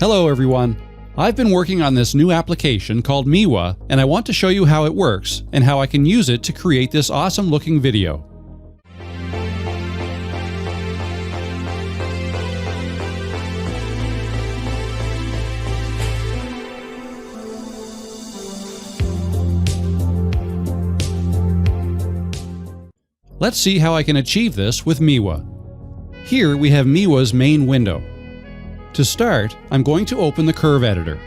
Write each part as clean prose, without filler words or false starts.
Hello everyone! I've been working on this new application called Mewa, and I want to show you how it works and how I can use it to create this awesome looking video. Let's see how I can achieve this with Mewa. Here we have Mewa's main window. To start, I'm going to open the curve editor.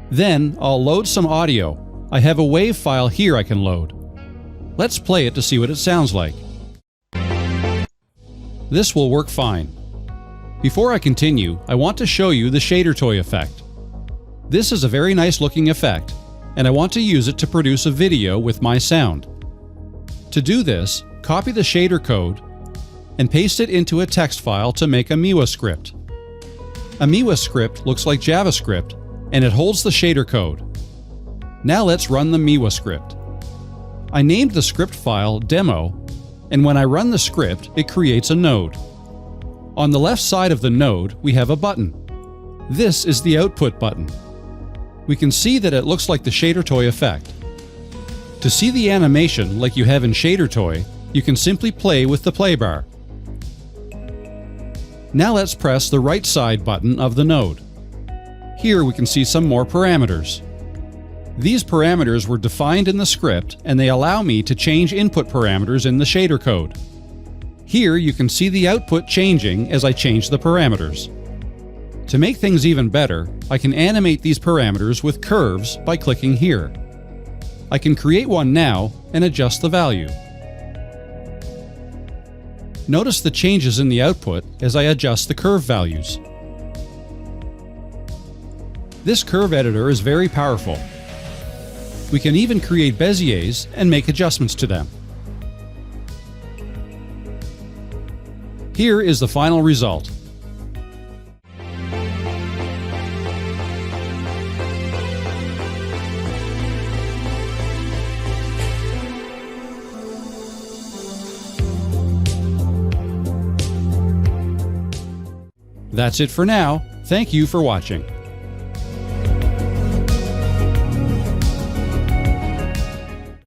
Then I'll load some audio. I have a WAV file here I can load. Let's play it to see what it sounds like. This will work fine. Before I continue, I want to show you the shader toy effect. This is a very nice looking effect, and I want to use it to produce a video with my sound. To do this, copy the shader code and paste it into a text file to make a Mewa script. A Mewa script looks like JavaScript, and it holds the shader code. Now let's run the Mewa script. I named the script file demo, and when I run the script, it creates a node. On the left side of the node, we have a button. This is the output button. We can see that it looks like the shader toy effect. To see the animation like you have in shader toy, you can simply play with the play bar. Now let's press the right side button of the node. Here we can see some more parameters. These parameters were defined in the script, and they allow me to change input parameters in the shader code. Here you can see the output changing as I change the parameters. To make things even better, I can animate these parameters with curves by clicking here. I can create one now and adjust the value. Notice the changes in the output as I adjust the curve values. This curve editor is very powerful. We can even create Beziers and make adjustments to them. Here is the final result. That's it for now. Thank you for watching.